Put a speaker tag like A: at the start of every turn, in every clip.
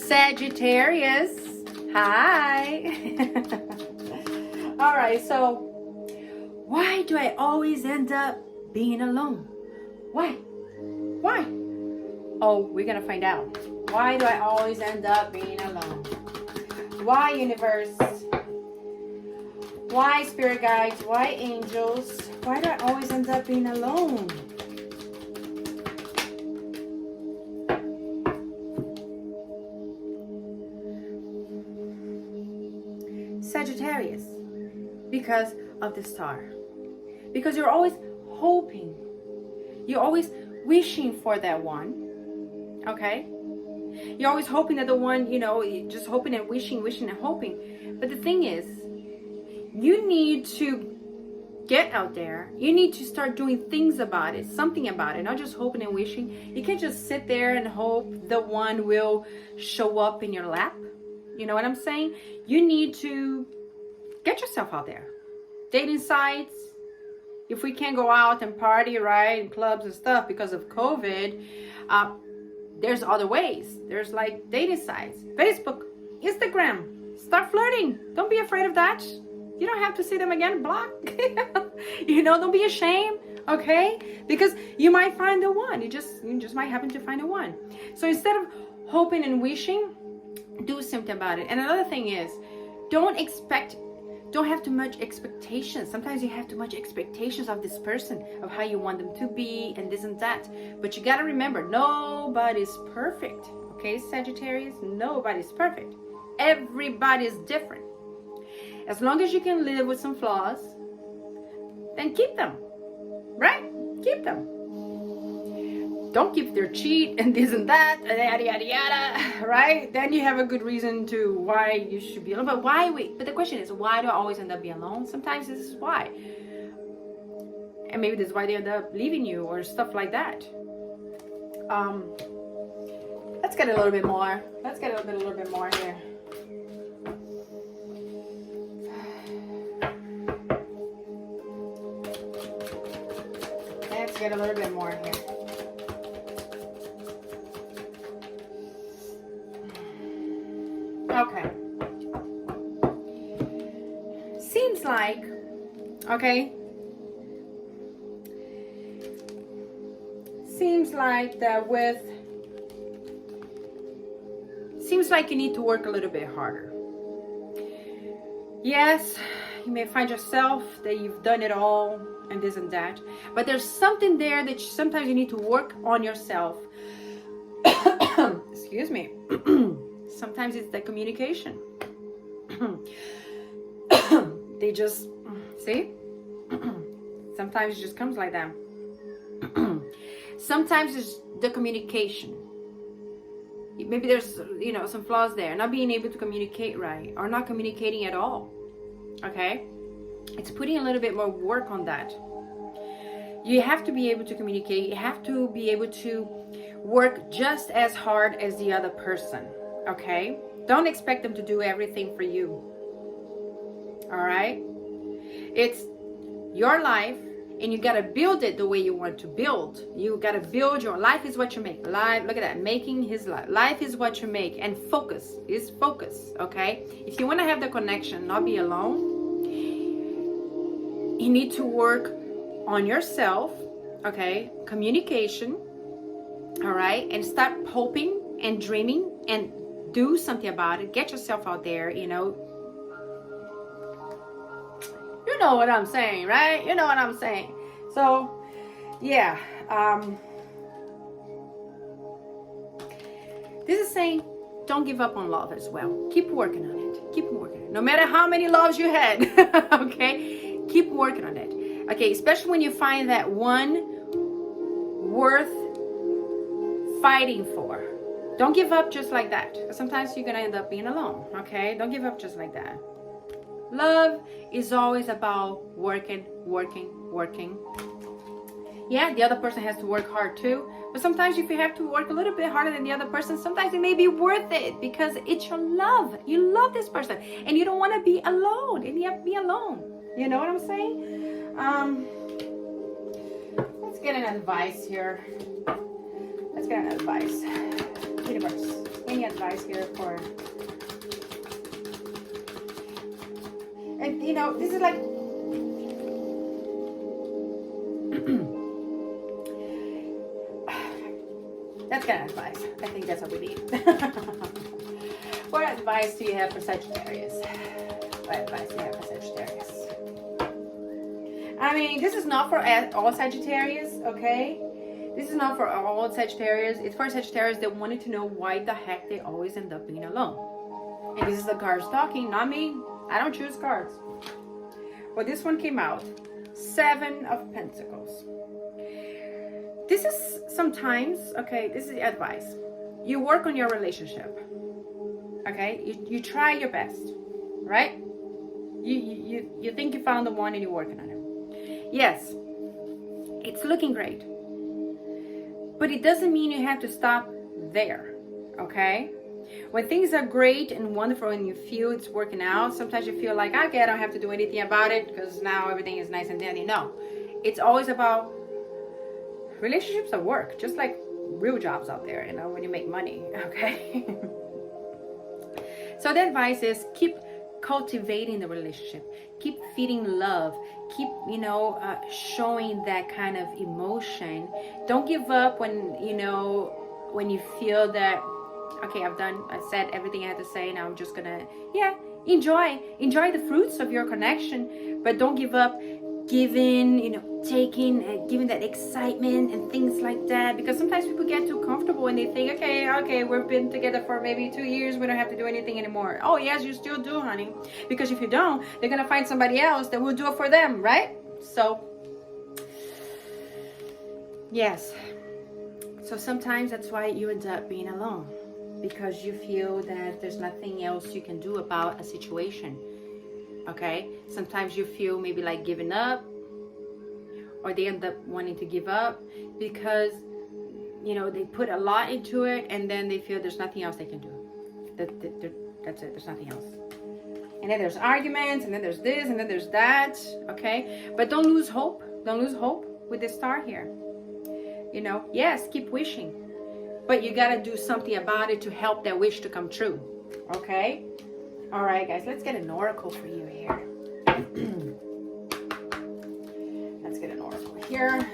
A: Sagittarius. Hi. All right, so why do I always end up being alone? Why? Oh, we're gonna find out. Why do I always end up being alone? Why, universe? Why, spirit guides? Why, angels? Why do I always end up being alone? Sagittarius, because of the star. Because you're always hoping. You're always wishing for that one. Okay? You're always hoping that the one, just hoping and wishing and hoping. But the thing is, you need to get out there. You need to start doing things about it, something about it, not just hoping and wishing. You can't just sit there and hope the one will show up in your lap. You know what I'm saying? You need to get yourself out there. Dating sites. If we can't go out and party, right, in clubs and stuff because of COVID, there's other ways. There's like dating sites, Facebook, Instagram. Start flirting. Don't be afraid of that. You don't have to see them again. Block. Don't be ashamed. Okay? Because you might find the one. You just might happen to find the one. So instead of hoping and wishing, do something about it. And another thing is, don't have too much expectations. Sometimes you have too much expectations of this person, of how you want them to be and this and that. But you got to remember, nobody's perfect. Okay, Sagittarius? Nobody's perfect. Everybody's different. As long as you can live with some flaws, then keep them. Right? Keep them. Don't keep their cheat and this and that, yada, yada, yada, right? Then you have a good reason to why you should be alone. But the question is, why do I always end up being alone? Sometimes this is why. And maybe this is why they end up leaving you or stuff like that. Let's get a little bit more. Let's get a little bit more here. Let's get a little bit more here. Okay. Seems like you need to work a little bit harder. Yes, you may find yourself that you've done it all and this and that, but there's something there that sometimes you need to work on yourself. Excuse me. Sometimes it's the communication. They just, see? Sometimes it just comes like that. Sometimes it's the communication. Maybe there's, some flaws there. Not being able to communicate right, or not communicating at all. Okay? It's putting a little bit more work on that. You have to be able to communicate. You have to be able to work just as hard as the other person. Okay? Don't expect them to do everything for you. All right? It's your life, and you got to build it the way you want to build. You got to build your life is what you make. Life, look at that, making his life. Life is what you make, and focus is focus, okay? If you want to have the connection, not be alone, you need to work on yourself, okay? Communication, all right? And stop hoping and dreaming and do something about it. Get yourself out there, You know what I'm saying, right? You know what I'm saying. So, yeah. This is saying, don't give up on love as well. Keep working on it. Keep working on it. No matter how many loves you had, okay? Keep working on it. Okay, especially when you find that one worth fighting for. Don't give up just like that. Sometimes you're going to end up being alone, okay? Don't give up just like that. Love is always about working. Yeah, the other person has to work hard too. But sometimes if you have to work a little bit harder than the other person, sometimes it may be worth it because it's your love. You love this person and you don't want to be alone. And you have to be alone. You know what I'm saying? Let's get an advice here. Let's get an advice. Universe, any advice? advice here for... And you know, this is like... That's kind of advice. I think that's what we need. What advice do you have for Sagittarius? What advice do you have for Sagittarius? I mean, this is not for all Sagittarius, okay? This is not for all Sagittarius. It's for Sagittarius that wanted to know why the heck they always end up being alone. And this is the cards talking, not me. I don't choose cards. Well, this one came out. 7 of Pentacles. This is sometimes, okay, this is the advice. You work on your relationship. Okay? You try your best. Right? You think you found the one and you're working on it. Yes. It's looking great. But it doesn't mean you have to stop there. Okay? When things are great and wonderful and you feel it's working out, sometimes you feel like, okay, I don't have to do anything about it because now everything is nice and dandy. No. It's always about relationships at work, just like real jobs out there, you know, when you make money, okay? So the advice is keep cultivating the relationship, keep feeding love, keep, you know, showing that kind of emotion. Don't give up when, you know, when you feel that, okay, I said everything I had to say, now I'm just gonna, enjoy the fruits of your connection, but don't give up giving, you know, taking, giving that excitement and things like that, because sometimes people get too comfortable and they think, okay, we've been together for maybe 2 years, we don't have to do anything anymore. Oh yes, you still do, honey, because if you don't, they're gonna find somebody else that will do it for them, right? So yes, so sometimes that's why you end up being alone, because you feel that there's nothing else you can do about a situation. Okay, sometimes you feel maybe like giving up, or they end up wanting to give up because, you know, they put a lot into it and then they feel there's nothing else they can do. That's it, there's nothing else. And then there's arguments, and then there's this, and then there's that. Okay, but don't lose hope. Don't lose hope with the star here. You know, yes, keep wishing, but you gotta do something about it to help that wish to come true. Okay. All right, guys, let's get an oracle for you here. Let's get an oracle here.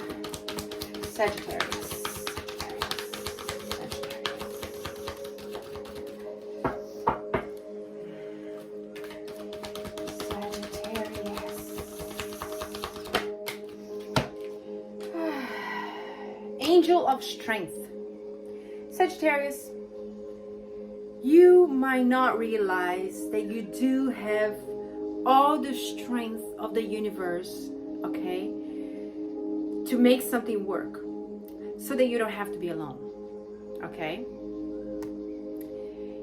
A: Sagittarius. Angel of Strength. Sagittarius, you might not realize that you do have all the strength of the universe, okay, to make something work so that you don't have to be alone, okay?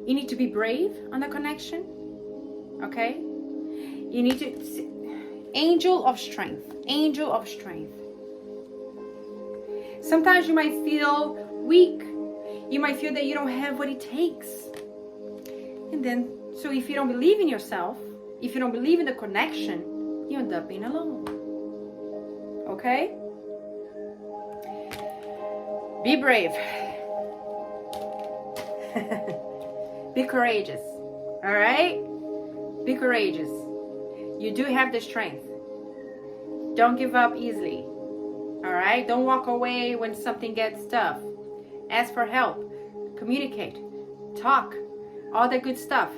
A: You need to be brave on the connection, okay? You need to... Angel of Strength. Angel of Strength. Sometimes you might feel weak. You might feel that you don't have what it takes. And then, so if you don't believe in yourself, if you don't believe in the connection, you end up being alone. Okay? Be brave. Be courageous. All right? Be courageous. You do have the strength. Don't give up easily. All right? Don't walk away when something gets tough. Ask for help. Communicate. Talk. All the good stuff.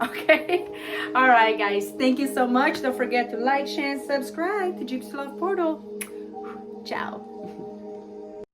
A: Okay? All right, guys. Thank you so much. Don't forget to like, share, and subscribe to Gypsy Love Portal. Ciao.